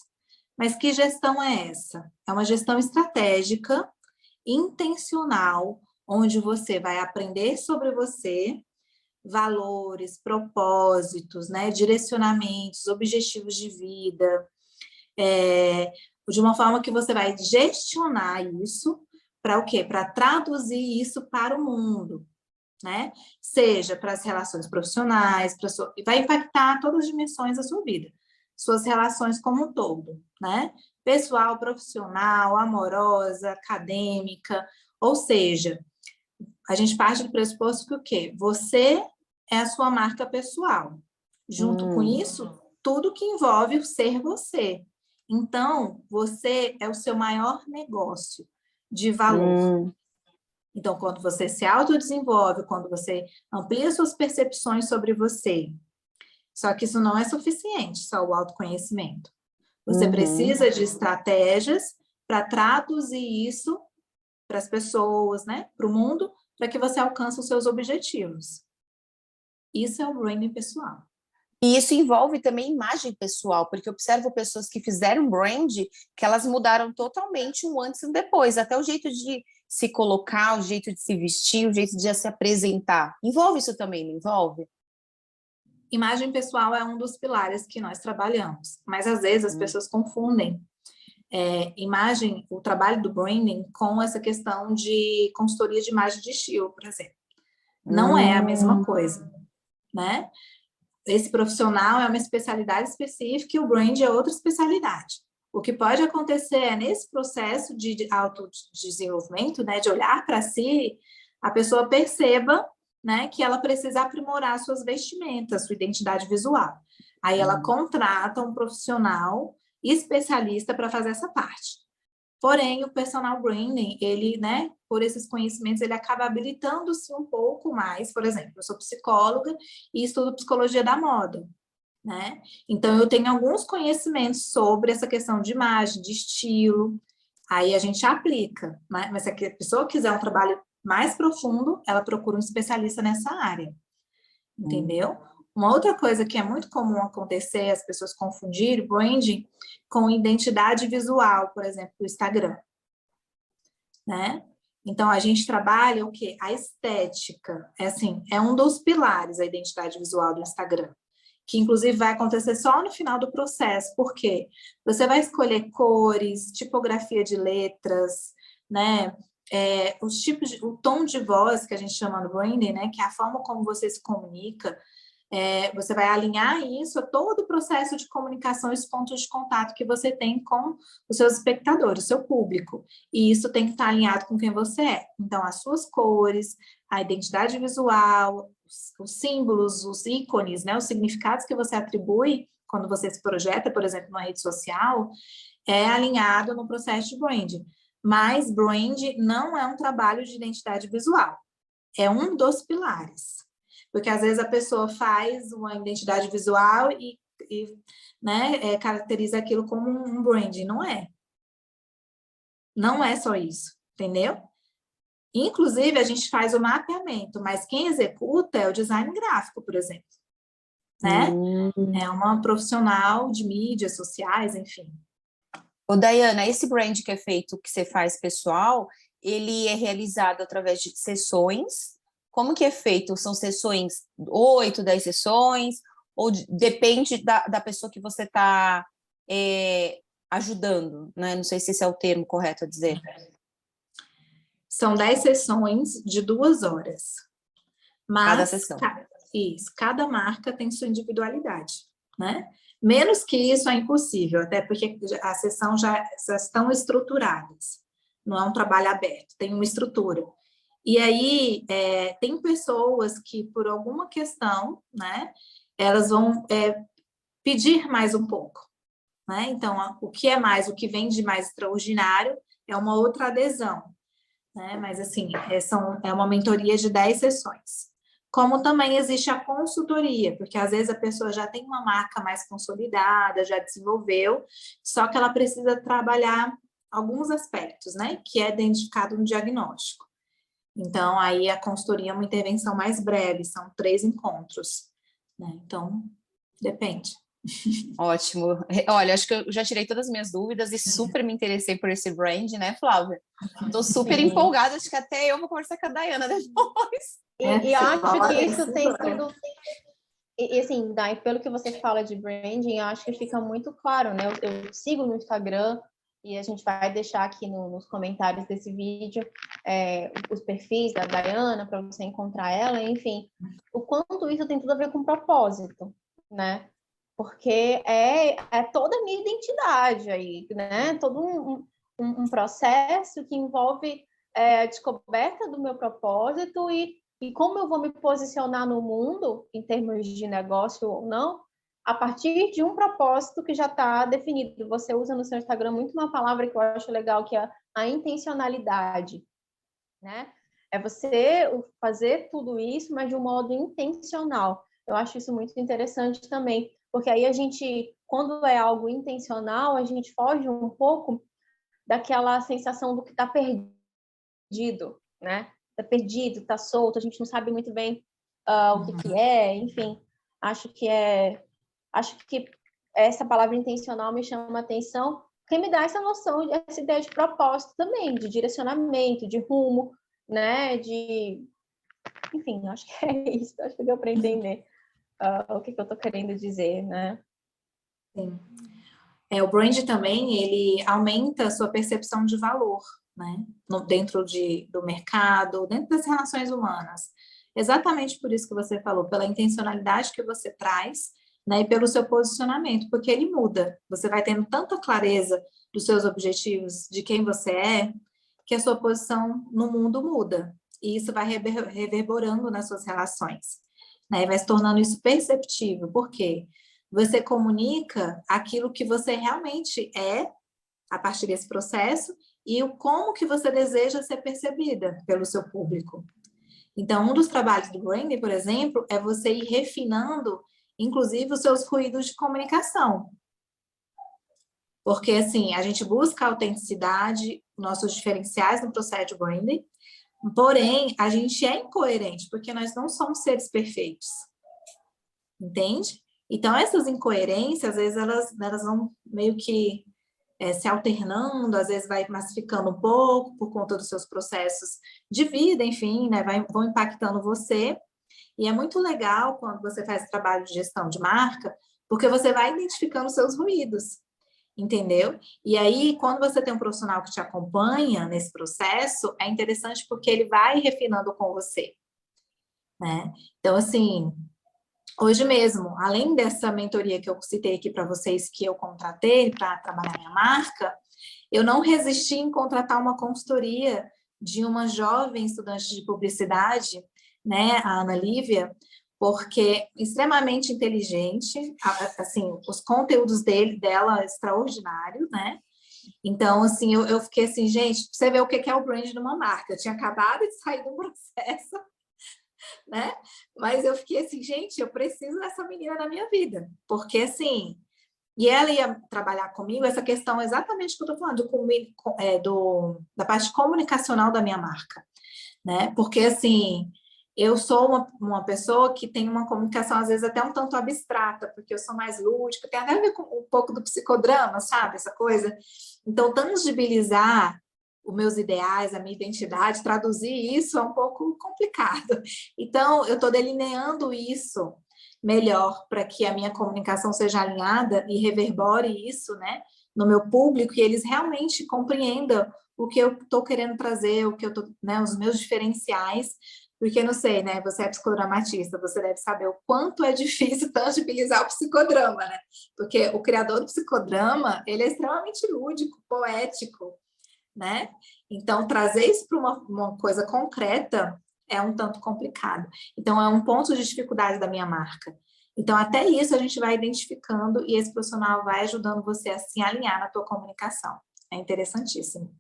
Mas que gestão é essa? É uma gestão estratégica, intencional, onde você vai aprender sobre você, valores, propósitos, né? Direcionamentos, objetivos de vida, de uma forma que você vai gestionar isso para o quê? Para traduzir isso para o mundo, né? Seja para as relações profissionais, e vai impactar todas as dimensões da sua vida, suas relações como um todo, né? Pessoal, profissional, amorosa, acadêmica, ou seja, a gente parte do pressuposto que o quê? Você é a sua marca pessoal. Junto com isso, tudo que envolve o ser você. Então, você é o seu maior negócio de valor. Então, quando você se autodesenvolve, quando você amplia suas percepções sobre você, Só que isso não é suficiente, só o autoconhecimento. Você precisa de estratégias para traduzir isso para as pessoas, né, para o mundo, para que você alcance os seus objetivos. Isso é o branding pessoal. E isso envolve também imagem pessoal, porque eu observo pessoas que fizeram brand, que elas mudaram totalmente um antes e um depois, até o jeito de se colocar, o jeito de se vestir, o jeito de se apresentar. Envolve isso também, não envolve? Imagem pessoal é um dos pilares que nós trabalhamos, mas às vezes as pessoas confundem imagem, o trabalho do branding com essa questão de consultoria de imagem de estilo, por exemplo. Não é a mesma coisa, né? Esse profissional é uma especialidade específica e o brand é outra especialidade. O que pode acontecer é nesse processo de autodesenvolvimento, né, de olhar para si, a pessoa perceba, né, que ela precisa aprimorar suas vestimentas, sua identidade visual. Aí ela contrata um profissional especialista para fazer essa parte. Porém, o personal branding, ele, né, por esses conhecimentos, ele acaba habilitando-se um pouco mais. Por exemplo, eu sou psicóloga e estudo psicologia da moda, né? Então, eu tenho alguns conhecimentos sobre essa questão de imagem, de estilo, aí a gente aplica. Mas se a pessoa quiser um trabalho mais profundo, ela procura um especialista nessa área, entendeu? Uma outra coisa que é muito comum acontecer, as pessoas confundirem branding com identidade visual, por exemplo, do Instagram, né? Então, a gente trabalha o quê? A estética, é um dos pilares da identidade visual do Instagram, que inclusive vai acontecer só no final do processo, porque você vai escolher cores, tipografia de letras, né? Os tipos o tom de voz que a gente chama no branding, né? Que é a forma como você se comunica. Você vai alinhar isso a todo o processo de comunicação e os pontos de contato que você tem com os seus espectadores, o seu público. E isso tem que estar alinhado com quem você é. Então, as suas cores, a identidade visual, os símbolos, os ícones, né, os significados que você atribui quando você se projeta, por exemplo, numa rede social, é alinhado no processo de branding. Mas brand não é um trabalho de identidade visual. É um dos pilares. Porque às vezes a pessoa faz uma identidade visual e né, caracteriza aquilo como um brand. Não é. Não é só isso, entendeu? Inclusive, a gente faz o mapeamento, mas quem executa é o design gráfico, por exemplo. Né? É uma profissional de mídias sociais, enfim. Ô, Dayana, esse brand que é feito, que você faz pessoal, ele é realizado através de sessões. Como que é feito? São sessões, 8, 10 sessões? Ou depende da pessoa que você está ajudando, né? Não sei se esse é o termo correto a dizer. São 10 sessões de 2 horas. Mas cada sessão. Cada marca tem sua individualidade, né? Menos que isso é impossível, até porque as sessões já estão estruturadas. Não é um trabalho aberto, tem uma estrutura. E aí, tem pessoas que, por alguma questão, né, elas vão pedir mais um pouco, né? Então, o que é mais, o que vem de mais extraordinário é uma outra adesão, né? Mas, assim, é uma mentoria de 10 sessões. Como também existe a consultoria, porque às vezes a pessoa já tem uma marca mais consolidada, já desenvolveu, só que ela precisa trabalhar alguns aspectos, né, que é identificado no diagnóstico. Então, aí a consultoria é uma intervenção mais breve, são 3 encontros, né? Então, depende. Ótimo. Olha, acho que eu já tirei todas as minhas dúvidas e super me interessei por esse brand, né, Flávia? Estou super empolgada, acho que até eu vou conversar com a Dayana depois. E acho que isso tem sido... E assim, Day, pelo que você fala de branding, acho que fica muito claro, né? Eu sigo no Instagram e a gente vai deixar aqui nos comentários desse vídeo os perfis da Dayana para você encontrar ela, enfim, o quanto isso tem tudo a ver com propósito, né? Porque é toda a minha identidade aí, né? Todo um processo que envolve a descoberta do meu propósito e como eu vou me posicionar no mundo, em termos de negócio ou não, a partir de um propósito que já está definido. Você usa no seu Instagram muito uma palavra que eu acho legal, que é a intencionalidade, né? É você fazer tudo isso, mas de um modo intencional. Eu acho isso muito interessante também, porque aí a gente, quando é algo intencional, a gente foge um pouco daquela sensação do que está perdido, né? Está perdido, está solto, a gente não sabe muito bem o que é, enfim. Acho que essa palavra intencional me chama a atenção, porque me dá essa noção, essa ideia de propósito também, de direcionamento, de rumo, né? Enfim, acho que é isso, acho que deu para entender o que eu estou querendo dizer, né? Sim. O brand também, ele aumenta a sua percepção de valor, né? Dentro do mercado, dentro das relações humanas. Exatamente por isso que você falou, pela intencionalidade que você traz, né? E pelo seu posicionamento, porque ele muda. Você vai tendo tanta clareza dos seus objetivos, de quem você é, que a sua posição no mundo muda. E isso vai reverberando nas suas relações, né? E vai se tornando isso perceptível. Por quê? Você comunica aquilo que você realmente é a partir desse processo e o como que você deseja ser percebida pelo seu público. Então, um dos trabalhos do branding, por exemplo, é você ir refinando, inclusive, os seus ruídos de comunicação. Porque, assim, a gente busca a autenticidade, nossos diferenciais no processo de branding, porém, a gente é incoerente, porque nós não somos seres perfeitos. Entende? Então, essas incoerências, às vezes, elas vão meio que se alternando, às vezes vai massificando um pouco por conta dos seus processos de vida, enfim, né? Vão impactando você. E é muito legal quando você faz trabalho de gestão de marca, porque você vai identificando os seus ruídos, entendeu? E aí, quando você tem um profissional que te acompanha nesse processo, é interessante porque ele vai refinando com você, né? Então, assim, hoje mesmo, além dessa mentoria que eu citei aqui para vocês, que eu contratei para trabalhar minha marca, eu não resisti em contratar uma consultoria de uma jovem estudante de publicidade, né, a Ana Lívia, porque é extremamente inteligente, assim, os conteúdos dela extraordinários, né? Então, assim, eu fiquei assim, gente, você vê o que é o brand de uma marca. Eu tinha acabado de sair do processo, né? Mas eu fiquei assim, gente, eu preciso dessa menina na minha vida, porque assim, e ela ia trabalhar comigo essa questão exatamente que eu estou falando, da parte comunicacional da minha marca, né? Porque assim, eu sou uma pessoa que tem uma comunicação, às vezes, até um tanto abstrata, porque eu sou mais lúdica, tem até a ver com um pouco do psicodrama, sabe? Essa coisa. Então, tangibilizar os meus ideais, a minha identidade, traduzir isso é um pouco complicado. Então, eu estou delineando isso melhor para que a minha comunicação seja alinhada e reverbere isso, né, no meu público e eles realmente compreendam o que eu estou querendo trazer, o que eu tô, né, os meus diferenciais, porque não sei, né, você é psicodramatista, você deve saber o quanto é difícil tangibilizar o psicodrama, né? Porque o criador do psicodrama, ele é extremamente lúdico, poético, né? Então, trazer isso para uma coisa concreta é um tanto complicado. Então, é um ponto de dificuldade da minha marca. Então, até isso a gente vai identificando e esse profissional vai ajudando você a se alinhar na tua comunicação. É interessantíssimo.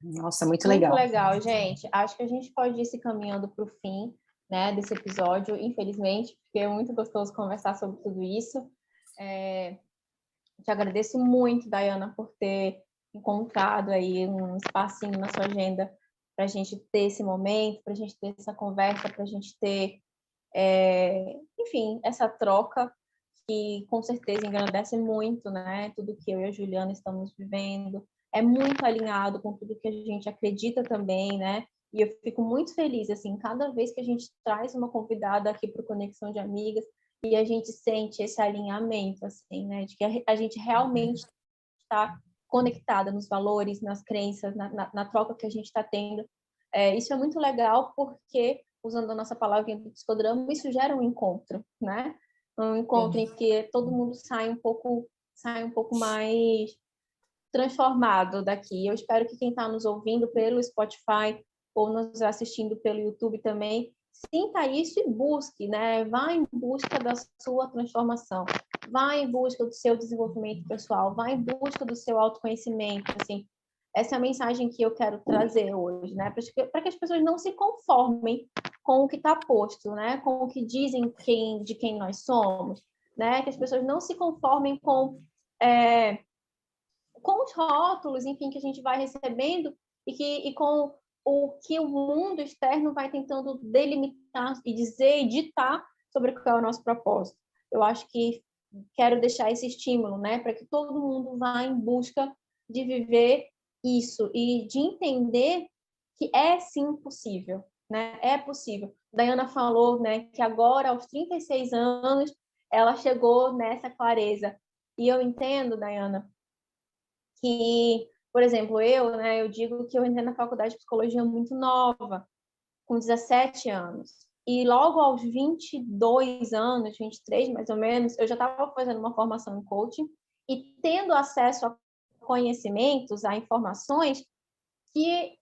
Nossa, muito Muito legal. legal, gente. Acho que a gente pode ir se caminhando para o fim, né, desse episódio, infelizmente, porque é muito gostoso conversar sobre tudo isso. Te agradeço muito, Dayana, por ter encontrado aí um espacinho na sua agenda para a gente ter esse momento, para a gente ter essa conversa, para a gente ter, enfim, essa troca que com certeza engrandece muito, né? Tudo que eu e a Juliana estamos vivendo é muito alinhado com tudo que a gente acredita também, né? E eu fico muito feliz, assim, cada vez que a gente traz uma convidada aqui para o Conexão de Amigas e a gente sente esse alinhamento, assim, né? De que a gente realmente está conectada nos valores, nas crenças, na troca que a gente está tendo. Isso é muito legal porque, usando a nossa palavrinha do psicodrama, isso gera um encontro, né? Um encontro em que todo mundo sai um pouco mais transformado daqui. Eu espero que quem está nos ouvindo pelo Spotify ou nos assistindo pelo YouTube também sinta isso e busque, né? Vá em busca da sua transformação, vá em busca do seu desenvolvimento pessoal, vá em busca do seu autoconhecimento, assim. Essa é a mensagem que eu quero trazer hoje, né? Para que as pessoas não se conformem com o que está posto, né? Com o que dizem de quem nós somos, né? Que as pessoas não se conformem com os rótulos, enfim, que a gente vai recebendo e com o que o mundo externo vai tentando delimitar e dizer e ditar sobre qual é o nosso propósito. Eu acho que quero deixar esse estímulo, né, para que todo mundo vá em busca de viver isso e de entender que é sim possível, né? É possível. Daiana falou, né, que agora aos 36 anos ela chegou nessa clareza. E eu entendo, Daiana, que, por exemplo, eu digo que eu entrei na faculdade de psicologia muito nova, com 17 anos. E logo aos 22 anos, 23 mais ou menos, eu já estava fazendo uma formação em coaching e tendo acesso a conhecimentos, a informações que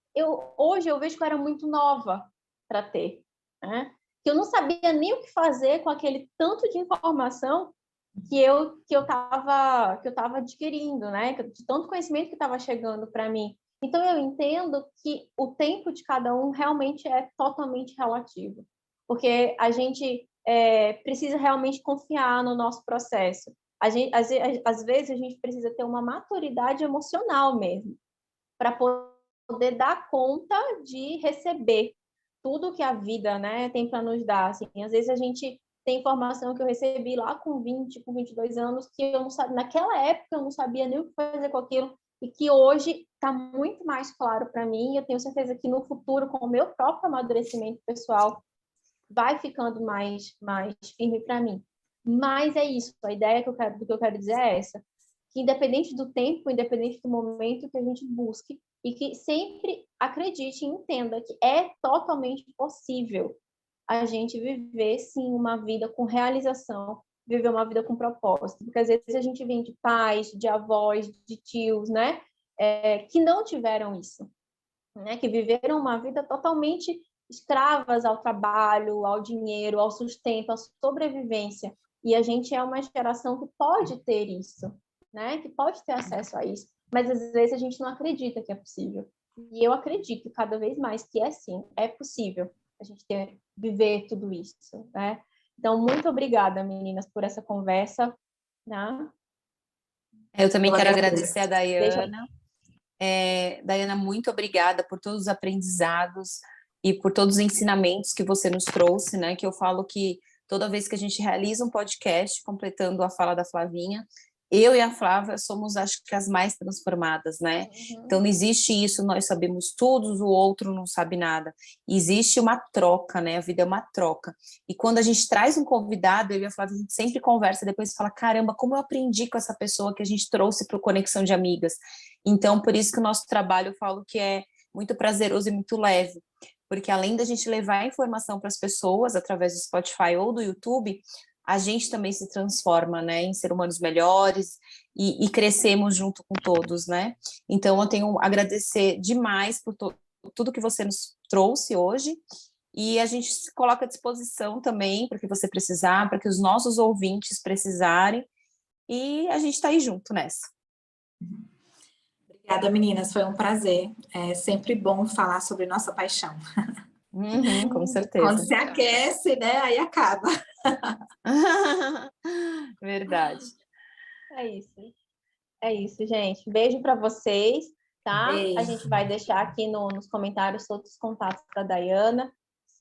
hoje eu vejo que eu era muito nova para ter, né? Que eu não sabia nem o que fazer com aquele tanto de informação que eu estava adquirindo, né? De tanto conhecimento que estava chegando para mim. Então eu entendo que o tempo de cada um realmente é totalmente relativo, porque a gente precisa realmente confiar no nosso processo. Às vezes a gente precisa ter uma maturidade emocional mesmo para poder dar conta de receber tudo que a vida, né, tem para nos dar. Assim, às vezes a gente tem informação que eu recebi lá com 20, com 22 anos, que eu não sabia, naquela época eu não sabia nem o que fazer com aquilo, e que hoje está muito mais claro para mim. Eu tenho certeza que no futuro, com o meu próprio amadurecimento pessoal, vai ficando mais firme para mim. Mas é isso, a ideia do que eu quero dizer é essa, que independente do tempo, independente do momento, que a gente busque e que sempre acredite e entenda que é totalmente possível a gente viver, sim, uma vida com realização, viver uma vida com propósito. Porque às vezes a gente vem de pais, de avós, de tios, né? Que não tiveram isso, né? Que viveram uma vida totalmente escravas ao trabalho, ao dinheiro, ao sustento, à sobrevivência. E a gente é uma geração que pode ter isso, né? Que pode ter acesso a isso. Mas às vezes a gente não acredita que é possível. E eu acredito cada vez mais que é sim, é possível a gente viver tudo isso, né? Então, muito obrigada, meninas, por essa conversa, né? Eu também quero agradecer a Deixa... Daiana. Daiana, muito obrigada por todos os aprendizados e por todos os ensinamentos que você nos trouxe, né? Que eu falo que toda vez que a gente realiza um podcast, completando a fala da Flavinha, eu e a Flávia somos, acho que, as mais transformadas, né? Uhum. Então, não existe isso, nós sabemos tudo, o outro não sabe nada. Existe uma troca, né? A vida é uma troca. E quando a gente traz um convidado, eu e a Flávia, a gente sempre conversa, depois fala, caramba, como eu aprendi com essa pessoa que a gente trouxe para o Conexão de Amigas. Então, por isso que o nosso trabalho, eu falo que é muito prazeroso e muito leve. Porque além da gente levar a informação para as pessoas, através do Spotify ou do YouTube, a gente também se transforma, né, em ser humanos melhores e crescemos junto com todos, né? Então, eu tenho a agradecer demais por tudo que você nos trouxe hoje e a gente se coloca à disposição também para que você precisar, para que os nossos ouvintes precisarem e a gente está aí junto nessa. Obrigada, meninas, foi um prazer. É sempre bom falar sobre nossa paixão. Com certeza. Quando se aquece, né, aí acaba. Verdade. É isso, gente. Beijo para vocês, tá? Beijo. A gente vai deixar aqui nos comentários todos os contatos da Daiana.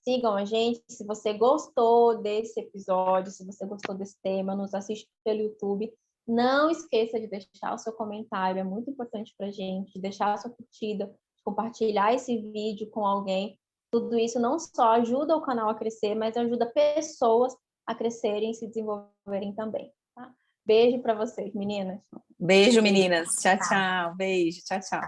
Sigam a gente. Se você gostou desse episódio, se você gostou desse tema, nos assiste pelo YouTube. Não esqueça de deixar o seu comentário, é muito importante para a gente, de deixar a sua curtida, de compartilhar esse vídeo com alguém. Tudo isso não só ajuda o canal a crescer, mas ajuda pessoas a crescerem e se desenvolverem também. Tá? Beijo para vocês, meninas. Beijo, meninas. Tchau, tchau. Beijo, tchau, tchau.